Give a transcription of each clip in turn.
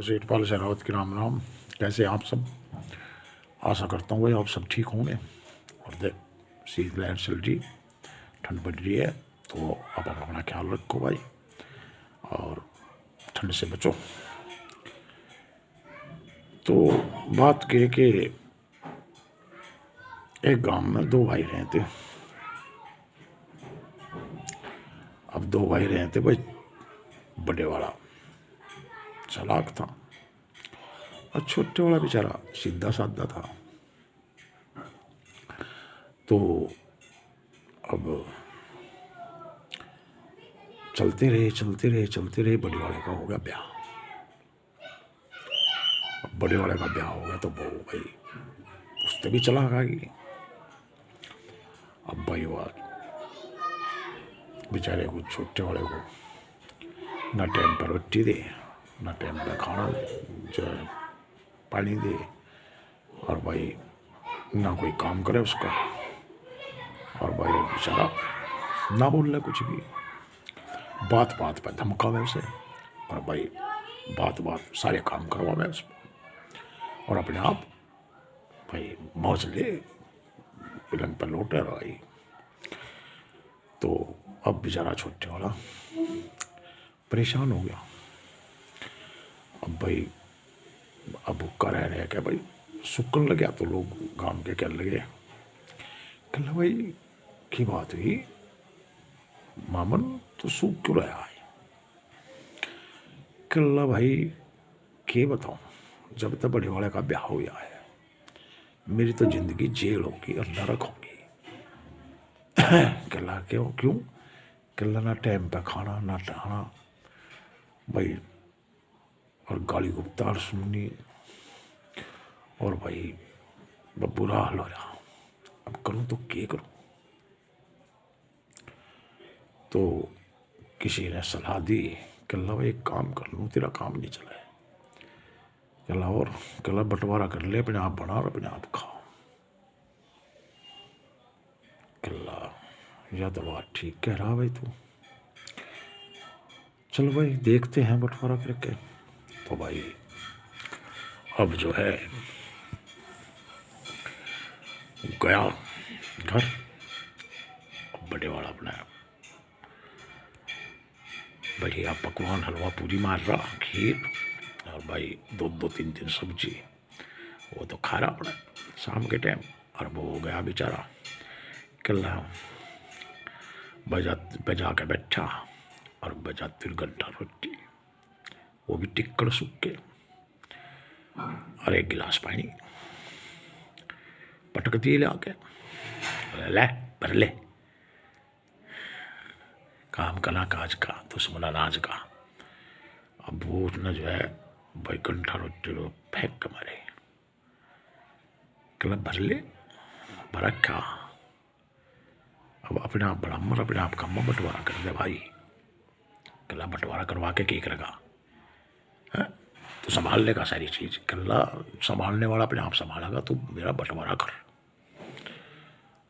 सेठपाल सहरावत की राम राम। कैसे आप सब? आशा करता हूँ भाई आप सब ठीक होंगे। और देख, शीतलहर चल रही, ठंड बढ़ रही है, तो आप अपना ख्याल रखो भाई और ठंड से बचो। तो बात कह के एक गांव में दो भाई रहते। अब दो भाई रहते भाई, बड़े वाला चालाक था और छोटे वाला बेचारा सीधा साधा था। तो अब चलते रहे, बड़े वाले का हो गया ब्याह। अब बड़े वाले का ब्याह हो गया तो वो भाई उससे भी चला गई। अब भाई वो बेचारे को, छोटे वाले को, ना टाइम पर रोटी दे, ना टाइम पर खाना जो है पानी दे, और भाई ना कोई काम करे उसका। और भाई वो बेचारा ना बोल रहा कुछ भी, बात बात पर धमकावे उसे, और भाई बात बात सारे काम करवावे उस और अपने आप भाई मौज ले पलंग पर लौटे रही। तो अब बेचारा छोटे वाला परेशान हो गया। अब भाई अब भूखा रह क्या भाई सुकन लगे। तो लोग गांव के कहने लगे, कहला भाई की बात हुई मामन, तो सूख क्यों रहा है? कहला भाई के बताऊं, जब तक बड़े वाले का ब्याह हो गया है मेरी तो जिंदगी जेल होगी और नरक होगी। कहला क्यों क्यों? कहला ना टाइम पे खाना, ना टहना भाई, और गाली गुप्तार सुननी, और भाई बुरा हाल हो रहा। अब करूं तो क्या करूं? तो किसी ने सलाह दी, कहला भाई एक काम कर लूं, तेरा काम नहीं चला है। कहला और? कहला बंटवारा कर ले, अपने आप बना और अपने आप खाओ। कहला या तो बात ठीक कह रहा भाई तू, चल भाई देखते हैं बंटवारा करके। तो भाई अब जो है गया घर, बड़े वाला अपना बढ़िया पकवान हलवा पूरी मार रहा, खीर, और भाई दो दो तीन तीन सब्जी वो तो खा रहा अपना शाम के टाइम। और वो हो गया बेचारा, कहला बजा के बैठा और बजा 3 घंटा रोटी, वो भी टिक्कड़ सूख के, और 1 गिलास पानी पटक दिए ले आके, ले भर ले, काम कला काज का दुश्मन अनाज का। अब वो न जो है भाई कंठा रोटी रो फेंक के मारे। कहला भर ले, भर रखा। अब अपने आप ब्राह्मण अपने आप का बंटवारा कर दे भाई। कहला बंटवारा करवा के करेगा? तो संभाल लेगा सारी चीज? कहला संभालने वाला अपने आप संभालेगा, तू मेरा बंटवारा कर।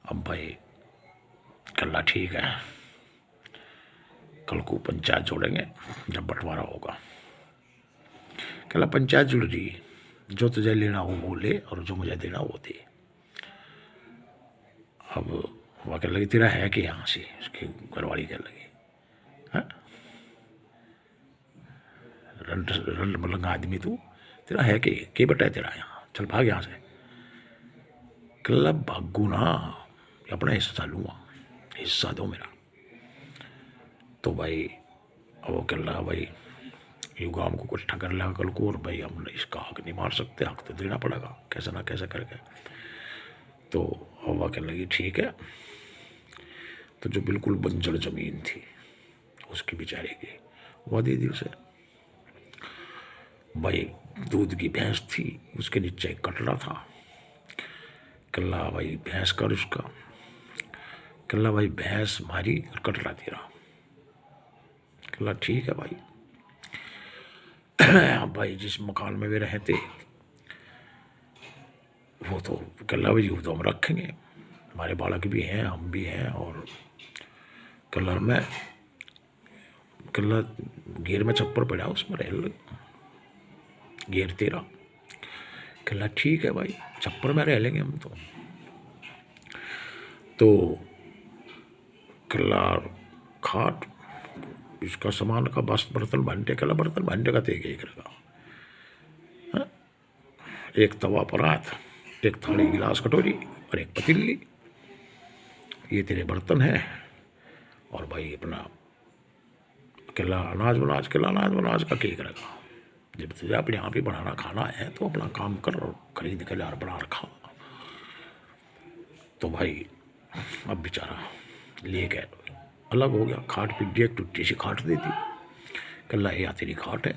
अब भाई कहला ठीक है, कल को पंचायत जोड़ेंगे जब बंटवारा होगा। कहला पंचायत जुड़ रही, जो तुझे लेना हो वो ले और जो मुझे देना वो दे। अब वह कहने लगी तेरा है कि यहाँ से? उसकी घरवाली कहने लगी रंड मलंगा आदमी तू, तेरा है कि बटा है तेरा यहाँ, चल भाग यहाँ से। कहला भागू ना, अपना हिस्सा लूँगा, हिस्सा दो मेरा। तो भाई अब वो कहला भाई युग गाँव को इकट्ठा कर लेगा कल को, और भाई हम इसका हक नहीं मार सकते, हक तो देना पड़ेगा कैसे ना कैसे करके। तो वह कहने लगी ठीक है। तो जो बिल्कुल बंजर जमीन थी उसकी बेचारे की वह दे दी उसे। भाई दूध की भैंस थी, उसके नीचे एक कटरा था। कहला भाई भैंस कर उसका। कहला भाई भैंस मारी और कटरा तेरा। कहला ठीक है भाई। भाई जिस मकान में वे रहते वो तो कहला भाई वो तो हम रखेंगे, हमारे बालक भी हैं, हम भी हैं। और कहला में कहला घेर में छप्पर पड़ा उसमें रह लो। घेर तेरा। कहला ठीक है भाई, छप्पर में रह लेंगे हम तो कहला खाट इसका सामान का बर्तन भांडे, कहला बर्तन भांडे का तेग एक रखा, एक तवा परात, एक थाली गिलास कटोरी और एक पतीली, ये तेरे बर्तन है। और भाई अपना कहला अनाज वनाज, कहला अनाज वनाज का केक रखा, जब तुझे अपने आप ही बनाना खाना है तो अपना काम कर और खरीद के यार बना रखा। तो भाई अब बेचारा ले गए, अलग हो गया। खाट पीट एक टुट्टी सी खाट देती, कहला या तेरी खाट है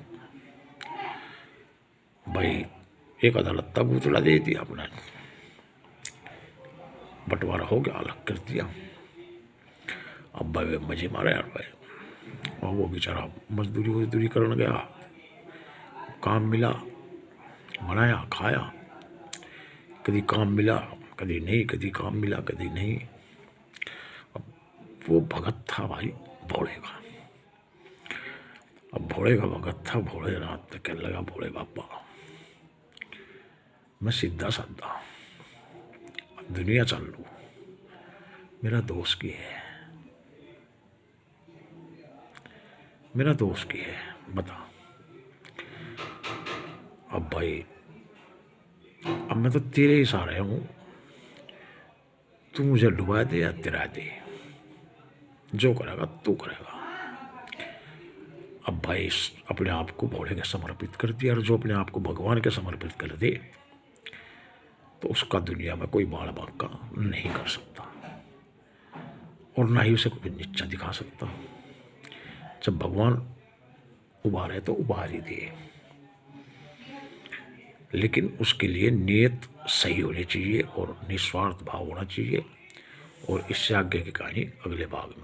भाई, एक आधा लत्ता गुतला दे दिया, अपना बंटवारा हो गया, अलग कर दिया। अब भाई मजे मारे यार भाई। और वो बेचारा मजदूरी करने गया, काम मिला बनाया खाया, कभी काम मिला कभी नहीं, कभी काम मिला कभी नहीं। अब वो भगत था भाई भोले का। अब भोले का भगत था, भोले रात तक कहने लगा भोले बाबा मैं सीधा साधा दुनिया चल लूँ, मेरा दोस्त की है, मेरा दोस्त की है, बता। अब भाई अब मैं तो तेरे ही सहारे हूँ, तू मुझे डुबा दे या तिरा दे, जो करेगा तू करेगा। अब भाई अपने आप को भोले के समर्पित कर दिया, और जो अपने आप को भगवान के समर्पित कर दे तो उसका दुनिया में कोई बाल बांका नहीं कर सकता, और ना ही उसे कोई नीचा दिखा सकता। जब भगवान उबारे तो उबार ही दिए, लेकिन उसके लिए नियत सही होनी चाहिए और निस्वार्थ भाव होना चाहिए। और इससे आगे की कहानी अगले भाग में।